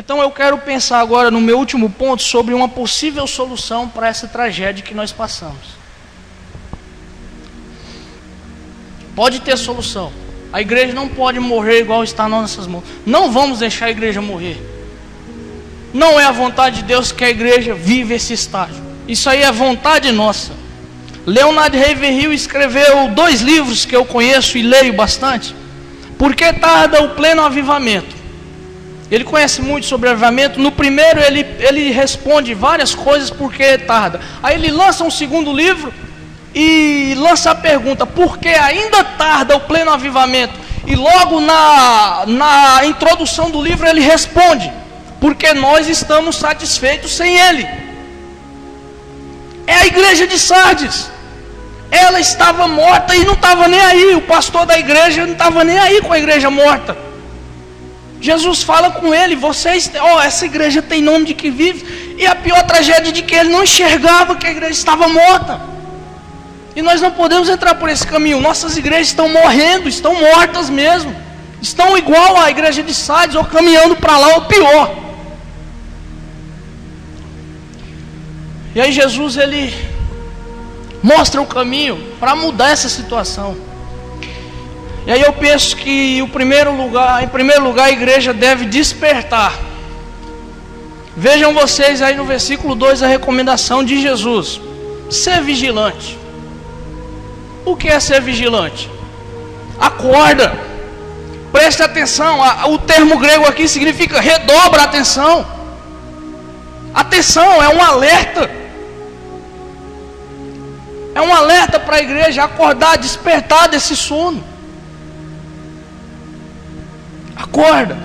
Então eu quero pensar agora no meu último ponto sobre uma possível solução para essa tragédia que nós passamos. Pode ter solução. A igreja não pode morrer igual está nas nossas mãos. Não vamos deixar a igreja morrer. Não é a vontade de Deus que a igreja vive esse estágio. Isso aí é vontade nossa. Leonard Ravenhill escreveu 2 livros que eu conheço e leio bastante. Por que tarda o pleno avivamento? Ele conhece muito sobre avivamento. No primeiro ele responde várias coisas por que tarda. Aí ele lança um segundo livro e lança a pergunta: por que ainda tarda o pleno avivamento? E logo na introdução do livro ele responde: porque nós estamos satisfeitos sem ele. É a igreja de Sardes. Ela estava morta e não estava nem aí. O pastor da igreja não estava nem aí com a igreja morta. Jesus fala com ele: essa igreja tem nome de que vive. E a pior tragédia de que ele não enxergava que a igreja estava morta. E nós não podemos entrar por esse caminho. Nossas igrejas estão morrendo, estão mortas mesmo. Estão igual à igreja de Sardes, ou caminhando para lá, ou pior. E aí Jesus, ele mostra o caminho para mudar essa situação. E aí eu penso que em primeiro lugar a igreja deve despertar. Vejam vocês aí no versículo 2 a recomendação de Jesus: ser vigilante. O que é ser vigilante? Acorda, preste atenção. O termo grego aqui significa redobra a atenção. Atenção, é um alerta. É um alerta para a igreja acordar, despertar desse sono. Acorda.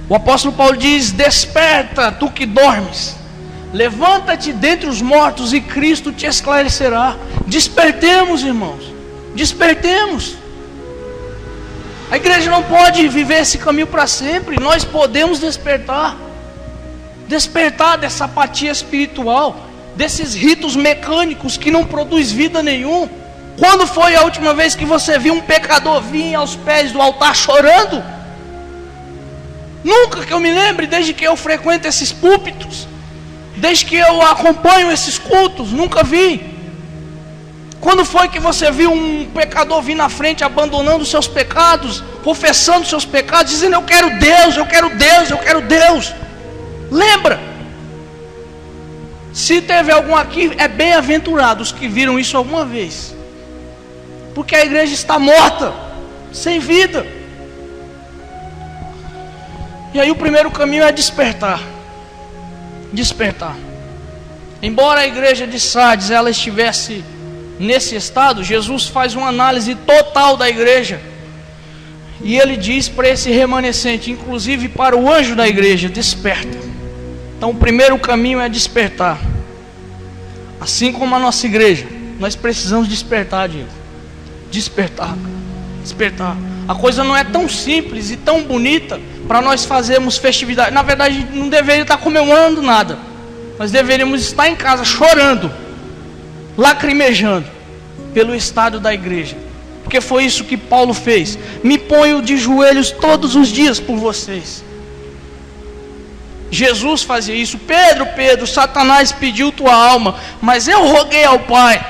O apóstolo Paulo diz: desperta, tu que dormes, levanta-te dentre os mortos e Cristo te esclarecerá. Despertemos, irmãos, despertemos. A igreja não pode viver esse caminho para sempre. Nós podemos despertar dessa apatia espiritual, desses ritos mecânicos que não produz vida nenhum. Quando foi a última vez que você viu um pecador vir aos pés do altar chorando? Nunca que eu me lembre, desde que eu frequento esses púlpitos, desde que eu acompanho esses cultos, nunca vi. Quando foi que você viu um pecador vir na frente abandonando os seus pecados, confessando os seus pecados, dizendo: eu quero Deus, eu quero Deus, eu quero Deus? Lembra? Se teve algum aqui, é bem-aventurados que viram isso alguma vez, porque a igreja está morta, sem vida. E aí o primeiro caminho é despertar. Despertar. Embora a igreja de Sardes ela estivesse nesse estado, Jesus faz uma análise total da igreja. E ele diz para esse remanescente, inclusive para o anjo da igreja: desperta. Então o primeiro caminho é despertar. Assim como a nossa igreja, nós precisamos despertar, Diego. Despertar. Despertar. A coisa não é tão simples e tão bonita para nós fazermos festividade. Na verdade, não deveria estar comemorando nada. Nós deveríamos estar em casa chorando, lacrimejando pelo estado da igreja. Porque foi isso que Paulo fez: me ponho de joelhos todos os dias por vocês. Jesus fazia isso. Pedro, Satanás pediu tua alma, mas eu roguei ao Pai.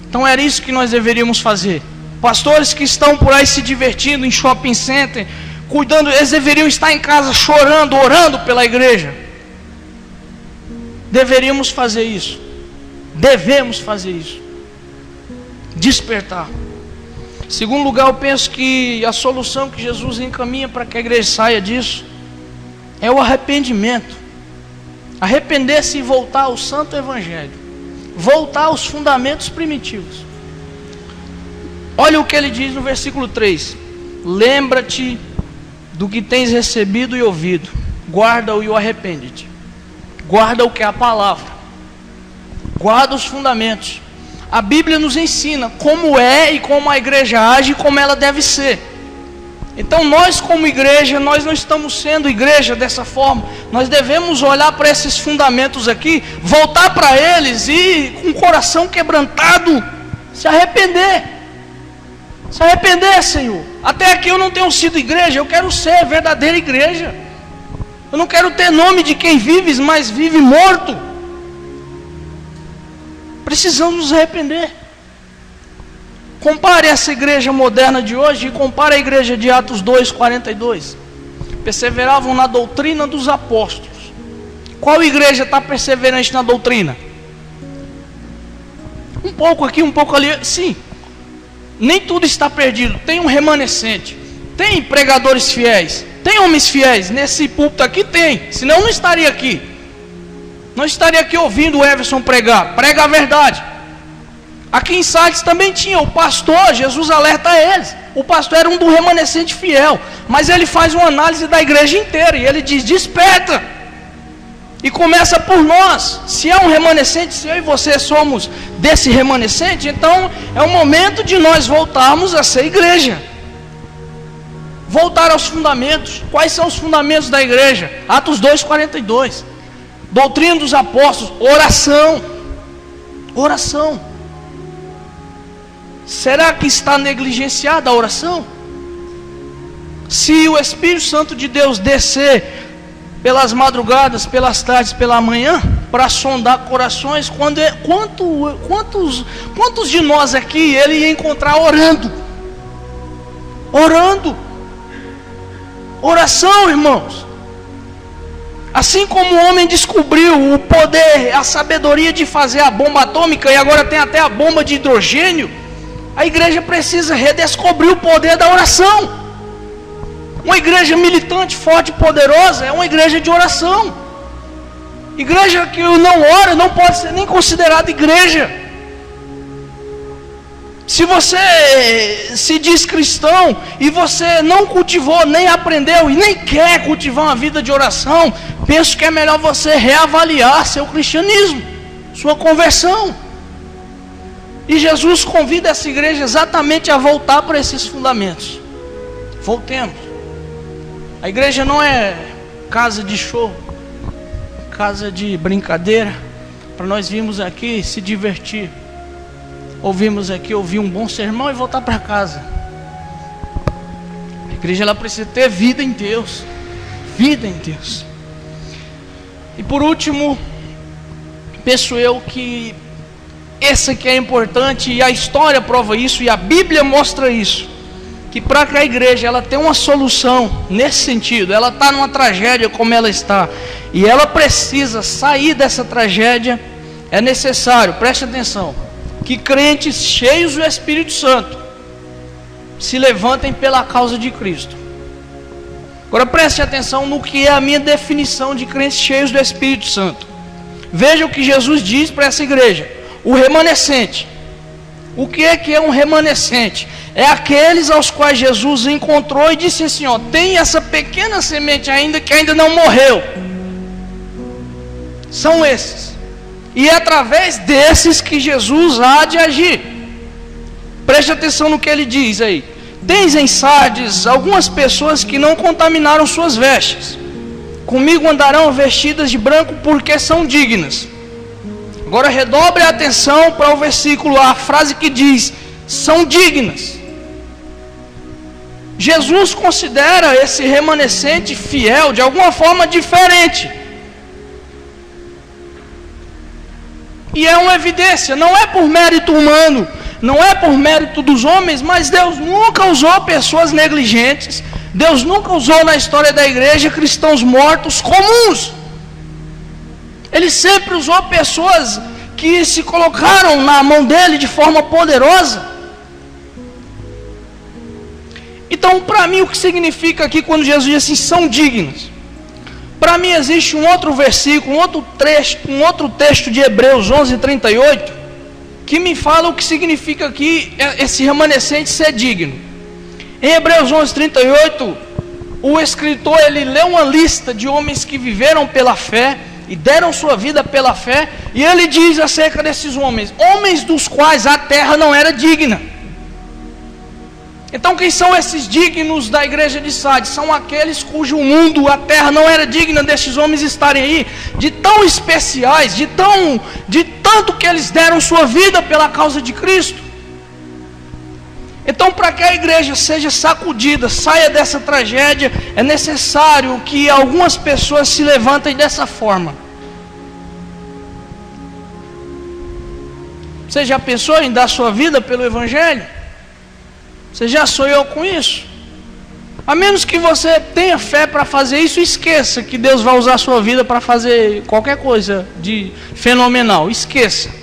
Então era isso que nós deveríamos fazer. Pastores que estão por aí se divertindo em shopping center, cuidando, eles deveriam estar em casa chorando, orando pela igreja. Deveríamos fazer isso. Devemos fazer isso. Despertar. Em segundo lugar, eu penso que a solução que Jesus encaminha para que a igreja saia disso é o arrependimento. Arrepender-se e voltar ao santo evangelho. Voltar aos fundamentos primitivos. Olha o que ele diz no versículo 3: lembra-te do que tens recebido e ouvido, guarda-o e arrepende-te. Guarda o que é a palavra, guarda os fundamentos. A Bíblia nos ensina como é e como a igreja age e como ela deve ser. Então nós como igreja, nós não estamos sendo igreja dessa forma. Nós devemos olhar para esses fundamentos aqui, voltar para eles e com o coração quebrantado, se arrepender. Se arrepender, Senhor. Até aqui eu não tenho sido igreja, eu quero ser verdadeira igreja. Eu não quero ter nome de quem vive, mas vive morto. Precisamos nos arrepender. Compare essa igreja moderna de hoje e compare a igreja de Atos 2:42. Perseveravam na doutrina dos apóstolos. Qual igreja está perseverante na doutrina? Um pouco aqui, um pouco ali. Sim, nem tudo está perdido. Tem um remanescente, tem pregadores fiéis, tem homens fiéis. Nesse púlpito aqui tem, senão não estaria aqui. Não estaria aqui ouvindo o Everson pregar. Prega a verdade. Aqui em Sardes também tinha o pastor. Jesus alerta eles. O pastor era um do remanescente fiel, mas ele faz uma análise da igreja inteira e ele diz: desperta. E começa por nós. Se é um remanescente, se eu e você somos desse remanescente, então é o momento de nós voltarmos a ser igreja. Voltar aos fundamentos. Quais são os fundamentos da igreja? Atos 2:42. Doutrina dos apóstolos. Oração. Oração. Será que está negligenciada a oração? Se o Espírito Santo de Deus descer pelas madrugadas, pelas tardes, pela manhã, para sondar corações, quantos de nós aqui ele ia encontrar orando? Orando. Oração, irmãos. Assim como o homem descobriu o poder, a sabedoria de fazer a bomba atômica, e agora tem até a bomba de hidrogênio, a igreja precisa redescobrir o poder da oração. Uma igreja militante, forte e poderosa é uma igreja de oração. Igreja que não ora não pode ser nem considerada igreja. Se você se diz cristão e você não cultivou, nem aprendeu e nem quer cultivar uma vida de oração, penso que é melhor você reavaliar seu cristianismo, sua conversão. E Jesus convida essa igreja exatamente a voltar para esses fundamentos. Voltemos. A igreja não é casa de show, casa de brincadeira, para nós virmos aqui se divertir, ouvimos aqui, ouvir um bom sermão e voltar para casa. A igreja ela precisa ter vida em Deus, vida em Deus. E por último, penso eu que esse aqui é importante, e a história prova isso, e a Bíblia mostra isso, que para que a igreja ela tenha uma solução nesse sentido, ela está numa tragédia como ela está, e ela precisa sair dessa tragédia, é necessário, preste atenção, que crentes cheios do Espírito Santo se levantem pela causa de Cristo. Agora preste atenção no que é a minha definição de crentes cheios do Espírito Santo. Veja o que Jesus diz para essa igreja: o remanescente. O que é um remanescente? É aqueles aos quais Jesus encontrou e disse assim: ó, tem essa pequena semente ainda que ainda não morreu. São esses. E é através desses que Jesus há de agir. Preste atenção no que ele diz aí: tens em Sardes algumas pessoas que não contaminaram suas vestes. Comigo andarão vestidas de branco porque são dignas. Agora redobre a atenção para o versículo, a frase que diz: são dignas. Jesus considera esse remanescente fiel de alguma forma diferente. E é uma evidência, não é por mérito humano, não é por mérito dos homens, mas Deus nunca usou pessoas negligentes, Deus nunca usou na história da igreja cristãos mortos comuns. Ele sempre usou pessoas que se colocaram na mão dele de forma poderosa. Então, para mim, o que significa aqui quando Jesus diz assim, são dignos? Para mim existe um outro versículo, um outro texto de Hebreus 11:38, que me fala o que significa aqui esse remanescente ser digno. Em Hebreus 11:38, o escritor ele lê uma lista de homens que viveram pela fé e deram sua vida pela fé, e ele diz acerca desses homens, homens dos quais a terra não era digna. Então quem são esses dignos da igreja de Sardes? São aqueles cujo mundo, a terra não era digna destes homens estarem aí, de tão especiais, de tanto que eles deram sua vida pela causa de Cristo. Então, para que a igreja seja sacudida, saia dessa tragédia, é necessário que algumas pessoas se levantem dessa forma. Você já pensou em dar sua vida pelo Evangelho? Você já sonhou com isso? A menos que você tenha fé para fazer isso, esqueça que Deus vai usar a sua vida para fazer qualquer coisa de fenomenal. Esqueça.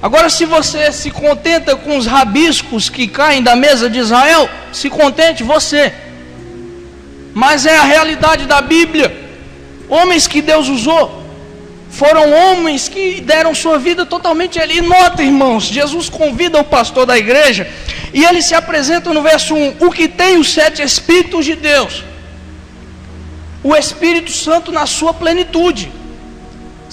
Agora, se você se contenta com os rabiscos que caem da mesa de Israel, se contente você. Mas é a realidade da Bíblia. Homens que Deus usou foram homens que deram sua vida totalmente ali. E nota, irmãos, Jesus convida o pastor da igreja e ele se apresenta no verso 1: o que tem os 7 Espíritos de Deus, o Espírito Santo na sua plenitude.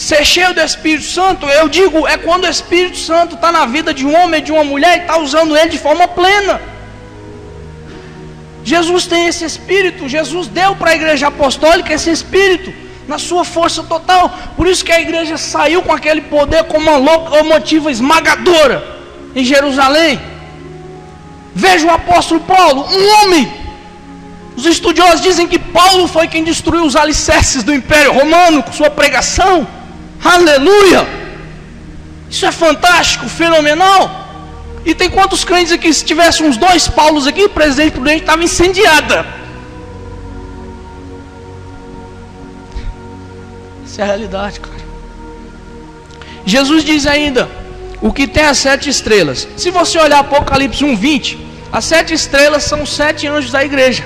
Ser cheio do Espírito Santo, eu digo, é quando o Espírito Santo está na vida de um homem, de uma mulher, e está usando ele de forma plena. Jesus tem esse Espírito, Jesus deu para a igreja apostólica esse Espírito, na sua força total. Por isso que a igreja saiu com aquele poder como uma locomotiva esmagadora em Jerusalém. Veja o apóstolo Paulo, um homem. Os estudiosos dizem que Paulo foi quem destruiu os alicerces do Império Romano com sua pregação. Aleluia! Isso é fantástico, fenomenal. E tem quantos crentes aqui? Se tivesse uns 2 Paulos aqui, o presidente prudente estava incendiada. Essa é a realidade, cara. Jesus diz ainda: o que tem as 7 estrelas. Se você olhar Apocalipse 1:20, as 7 estrelas são os 7 anjos da igreja.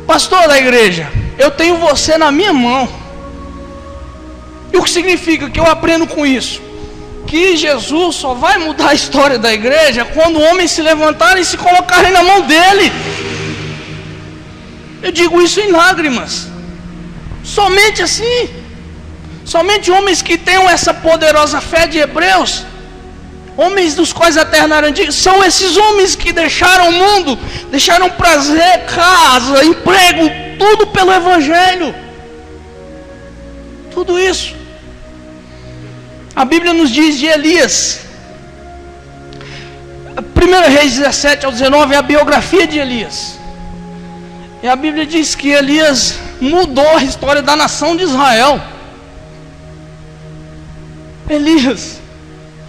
Pastor da igreja, eu tenho você na minha mão. E o que significa que eu aprendo com isso? Que Jesus só vai mudar a história da igreja quando homens se levantarem e se colocarem na mão dele. Eu digo isso em lágrimas. Somente assim. Somente homens que tenham essa poderosa fé de Hebreus, homens dos quais a terra era antiga, são esses homens que deixaram o mundo, deixaram prazer, casa, emprego, tudo pelo Evangelho. Tudo isso. A Bíblia nos diz de Elias. 1 Reis 17 ao 19 é a biografia de Elias. E a Bíblia diz que Elias mudou a história da nação de Israel. Elias,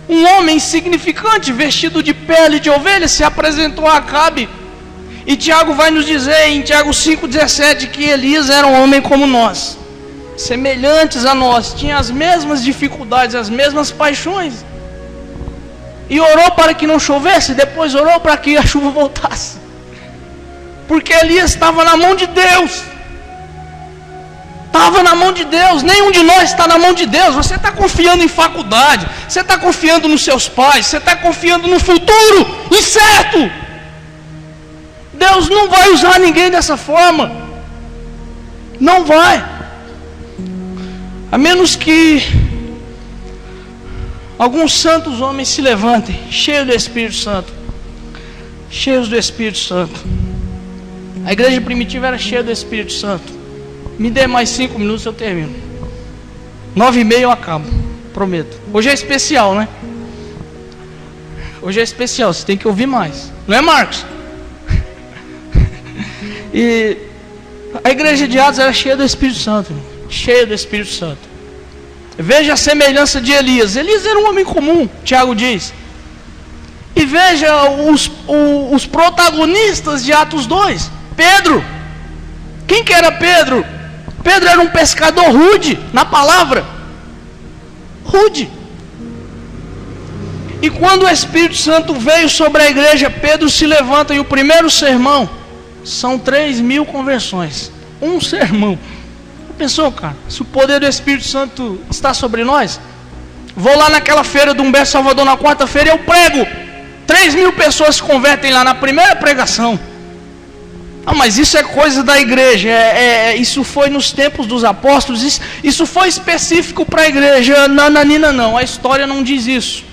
um homem insignificante, vestido de pele de ovelha, se apresentou a Acabe. E Tiago vai nos dizer em Tiago 5,17 que Elias era um homem como nós, semelhantes a nós, tinha as mesmas dificuldades, as mesmas paixões, e orou para que não chovesse, depois orou para que a chuva voltasse, porque Elias estava na mão de Deus. Estava na mão de Deus. Nenhum de nós está na mão de Deus. Você está confiando em faculdade, você está confiando nos seus pais, você está confiando no futuro incerto. Deus não vai usar ninguém dessa forma, não vai, a menos que alguns santos homens se levantem, cheios do Espírito Santo, cheios do Espírito Santo. A igreja primitiva era cheia do Espírito Santo. Me dê mais 5 minutos, eu termino. 9h30 eu acabo, prometo. Hoje é especial, né? Hoje é especial, você tem que ouvir mais, não é, Marcos? E a igreja de Atos era cheia do Espírito Santo, cheia do Espírito Santo. Veja a semelhança de Elias. Elias era um homem comum, Tiago diz. E veja os protagonistas de Atos 2. Pedro. Quem que era Pedro? Pedro era um pescador rude, na palavra. Rude. E quando o Espírito Santo veio sobre a igreja, Pedro se levanta e o primeiro sermão são 3.000 conversões. Um sermão. Pensou, cara? Se o poder do Espírito Santo está sobre nós, vou lá naquela feira do Humberto Salvador na quarta-feira e eu prego. 3.000 pessoas se convertem lá na primeira pregação. Ah, mas isso é coisa da igreja. Isso foi nos tempos dos apóstolos. Isso foi específico para a igreja. Nananina não. A história não diz isso.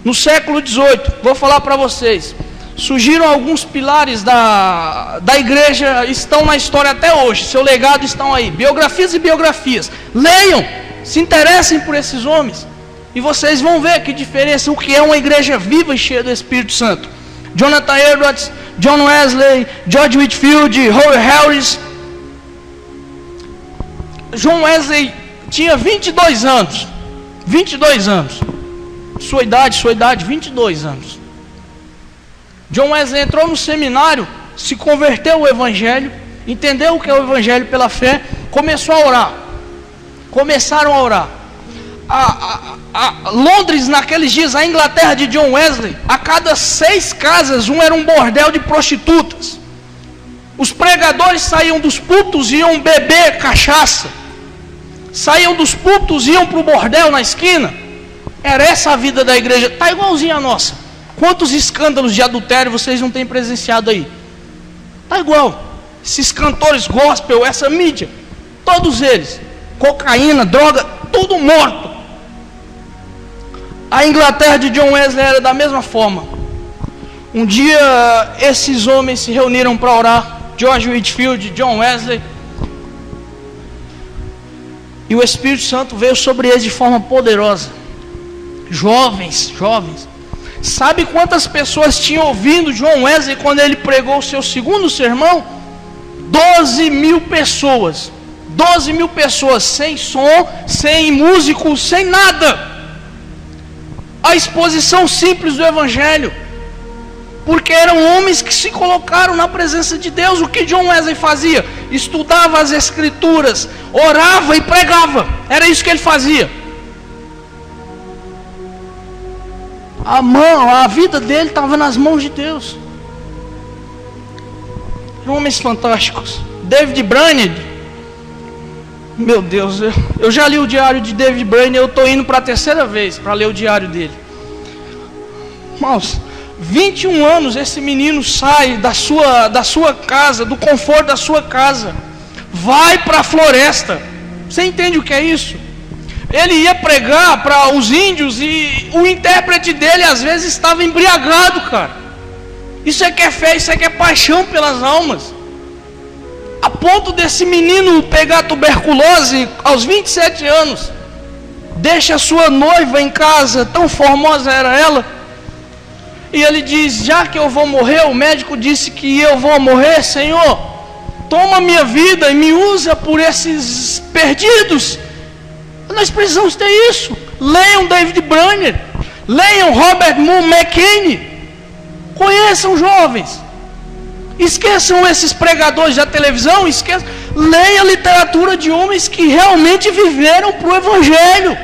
No século XVIII, vou falar para vocês, surgiram alguns pilares da igreja, estão na história até hoje, seu legado estão aí, biografias e biografias, leiam, se interessem por esses homens. E vocês vão ver que diferença, o que é uma igreja viva e cheia do Espírito Santo. Jonathan Edwards, John Wesley, George Whitefield, Howard Harris. John Wesley tinha 22 anos. 22 anos. Sua idade, 22 anos. John Wesley entrou no seminário, se converteu ao Evangelho, entendeu o que é o Evangelho pela fé, começou a orar. Começaram a orar. Londres, naqueles dias, a Inglaterra de John Wesley, a cada 6 casas, era um bordel de prostitutas. Os pregadores saíam dos púlpitos e iam beber cachaça. Saíam dos púlpitos e iam para o bordel na esquina. Era essa a vida da igreja. Está igualzinha a nossa. Quantos escândalos de adultério vocês não têm presenciado aí? Está igual. Esses cantores gospel, essa mídia, todos eles, cocaína, droga, tudo morto. A Inglaterra de John Wesley era da mesma forma. Um dia esses homens se reuniram para orar, George Whitefield, John Wesley, e o Espírito Santo veio sobre eles de forma poderosa. Jovens. Sabe quantas pessoas tinham ouvido John Wesley quando ele pregou o seu segundo sermão? 12.000 pessoas. 12.000 pessoas, sem som, sem músico, sem nada. A exposição simples do Evangelho. Porque eram homens que se colocaram na presença de Deus. O que John Wesley fazia? Estudava as Escrituras, orava e pregava. Era isso que ele fazia. A vida dele estava nas mãos de Deus. Eram homens fantásticos. David Brainerd, meu Deus, eu já li o diário de David Brainerd. Eu estou indo para a 3ª vez para ler o diário dele. Irmãos, 21 anos esse menino sai da sua casa, do conforto da sua casa, vai para a floresta. Você entende o que é isso? Ele ia pregar para os índios e o intérprete dele às vezes estava embriagado, cara. Isso é que é fé, isso é que é paixão pelas almas. A ponto desse menino pegar tuberculose aos 27 anos, deixa a sua noiva em casa, tão formosa era ela, e ele diz: já que eu vou morrer, o médico disse que eu vou morrer, Senhor, toma minha vida e me usa por esses perdidos. Nós precisamos ter isso. Leiam David Brainerd, leiam Robert Moore McKinney, conheçam jovens, esqueçam esses pregadores da televisão, leia a literatura de homens que realmente viveram para o Evangelho.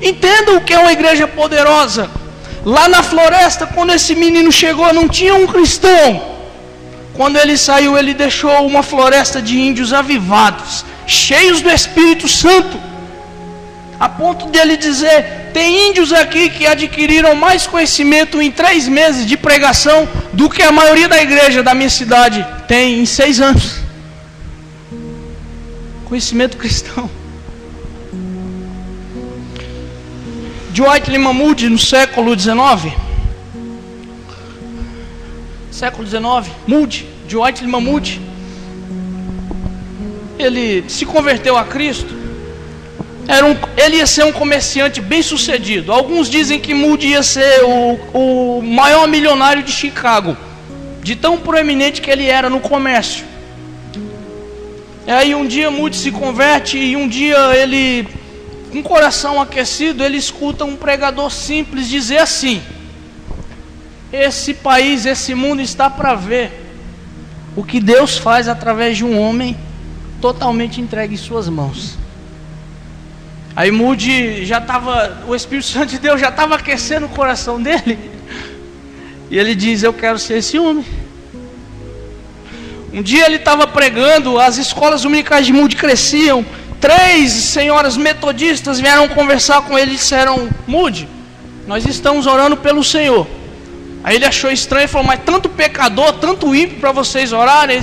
Entendam o que é uma igreja poderosa. Lá na floresta, quando esse menino chegou, não tinha um cristão. Quando ele saiu, ele deixou uma floresta de índios avivados, cheios do Espírito Santo, a ponto de ele dizer: tem índios aqui que adquiriram mais conhecimento em 3 meses de pregação do que a maioria da igreja da minha cidade tem em 6 anos. Conhecimento cristão. Dwight Lyman Moody, no século XIX, Dwight Lyman Moody, ele se converteu a Cristo. Ele ia ser um comerciante bem sucedido. Alguns dizem que Moody ia ser o maior milionário de Chicago, de tão proeminente que ele era no comércio. E aí um dia Moody se converte, e um dia ele, com o coração aquecido, ele escuta um pregador simples dizer assim: esse país, esse mundo está para ver o que Deus faz através de um homem totalmente entregue em suas mãos. Aí Moody o Espírito Santo de Deus já estava aquecendo o coração dele, e ele diz: eu quero ser esse homem. Um dia ele estava pregando, as escolas dominicais de Moody cresciam. 3 senhoras metodistas vieram conversar com ele e disseram: Moody, nós estamos orando pelo Senhor. Aí ele achou estranho e falou: mas tanto pecador, tanto ímpio para vocês orarem?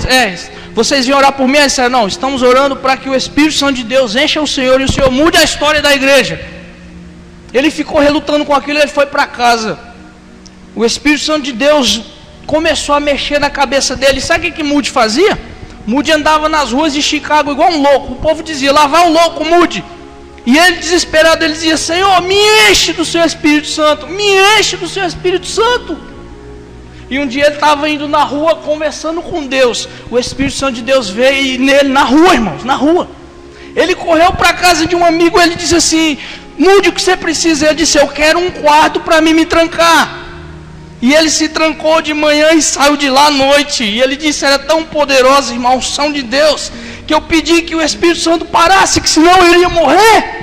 Vocês vêm orar por mim? Ele disse: não, estamos orando para que o Espírito Santo de Deus encha o Senhor e o Senhor mude a história da igreja. Ele ficou relutando com aquilo e ele foi para casa. O Espírito Santo de Deus começou a mexer na cabeça dele. Sabe o que Moody fazia? Moody andava nas ruas de Chicago igual um louco. O povo dizia: lá vai o louco Moody. E ele, desesperado, ele dizia: Senhor, me enche do seu Espírito Santo, me enche do seu Espírito Santo. E um dia ele estava indo na rua conversando com Deus. O Espírito Santo de Deus veio nele na rua, irmãos, na rua. Ele correu para a casa de um amigo, ele disse assim: mude o que você precisa. Ele disse: eu quero um quarto para mim me trancar. E ele se trancou de manhã e saiu de lá à noite. E ele disse: era tão poderosa, irmão, a unção de Deus, que eu pedi que o Espírito Santo parasse, que senão eu iria morrer.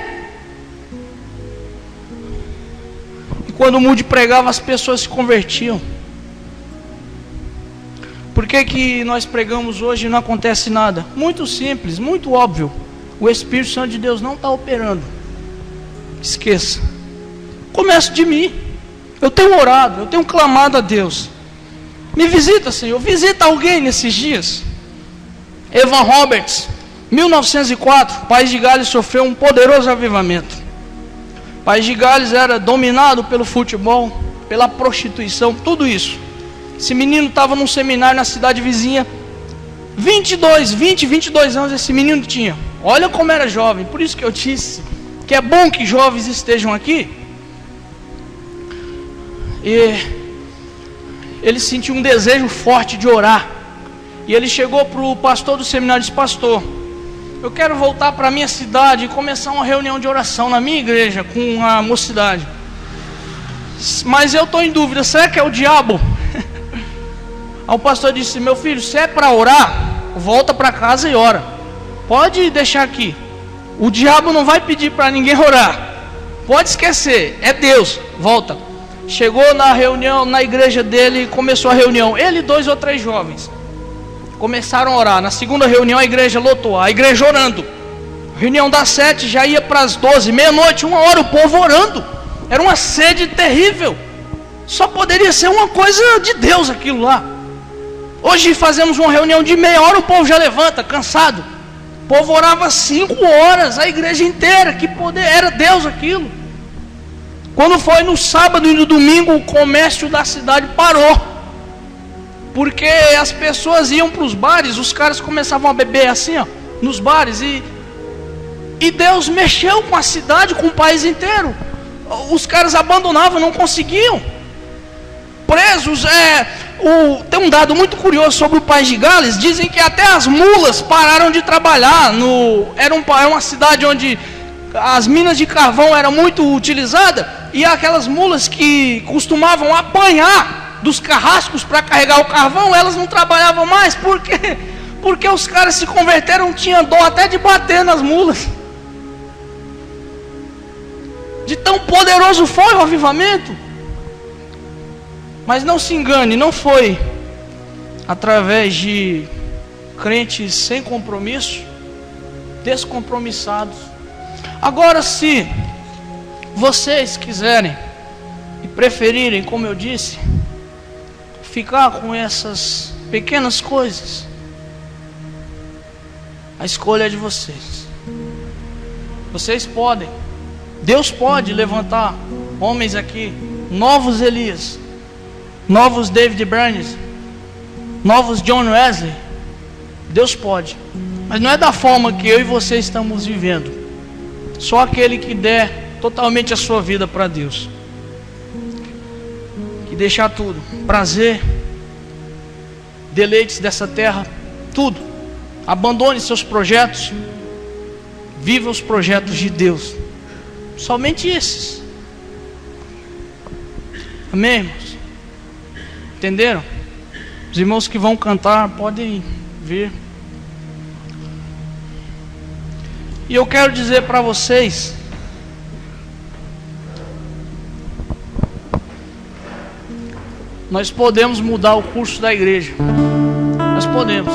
E quando o Moody pregava, as pessoas se convertiam. Por que nós pregamos hoje e não acontece nada? Muito simples, muito óbvio. O Espírito Santo de Deus não está operando. Esqueça. Começo de mim. Eu tenho orado, eu tenho clamado a Deus. Me visita, Senhor. Visita alguém nesses dias. Evan Roberts, 1904, País de Gales sofreu um poderoso avivamento. País de Gales era dominado pelo futebol, pela prostituição, tudo isso. Esse menino estava num seminário na cidade vizinha. 22 anos esse menino tinha. Olha como era jovem. Por isso que eu disse que é bom que jovens estejam aqui. E ele sentiu um desejo forte de orar. E ele chegou para o pastor do seminário e disse: pastor, eu quero voltar para a minha cidade e começar uma reunião de oração na minha igreja com a mocidade. Mas eu estou em dúvida, será que é o diabo? Aí o pastor disse: meu filho, se é para orar, volta para casa e ora. Pode deixar aqui. O diabo não vai pedir para ninguém orar. Pode esquecer, é Deus. Volta. Chegou na reunião, na igreja dele, começou a reunião. Ele e 2 ou 3 jovens começaram a orar. Na segunda reunião a igreja lotou, a igreja orando. Reunião das 7, já ia para as 12, meia-noite, 1h, o povo orando. Era uma sede terrível. Só poderia ser uma coisa de Deus aquilo lá. Hoje fazemos uma reunião de meia hora, o povo já levanta, cansado. O povo orava 5 horas, a igreja inteira. Que poder, era Deus aquilo. Quando foi no sábado e no domingo, o comércio da cidade parou. Porque as pessoas iam para os bares, os caras começavam a beber assim, ó, nos bares. E Deus mexeu com a cidade, com o país inteiro. Os caras abandonavam, não conseguiam. Presos, tem um dado muito curioso sobre o País de Gales. Dizem que até as mulas pararam de trabalhar. Era uma cidade onde as minas de carvão eram muito utilizadas. E aquelas mulas que costumavam apanhar dos carrascos para carregar o carvão, elas não trabalhavam mais. Por quê? Porque os caras se converteram, tinham dó até de bater nas mulas. De tão poderoso foi o avivamento. Mas não se engane, não foi através de crentes sem compromisso, descompromissados. Agora, se vocês quiserem e preferirem, como eu disse, ficar com essas pequenas coisas, a escolha é de vocês. Vocês podem, Deus pode levantar homens aqui, novos Elias, novos David Burns, novos John Wesley. Deus pode, mas não é da forma que eu e você estamos vivendo. Só aquele que der totalmente a sua vida para Deus, que deixar tudo, prazer, deleites dessa terra, tudo, abandone seus projetos, viva os projetos de Deus. Somente esses. Amém, irmãos? Entenderam? Os irmãos que vão cantar podem vir. E eu quero dizer para vocês, nós podemos mudar o curso da igreja. Nós podemos.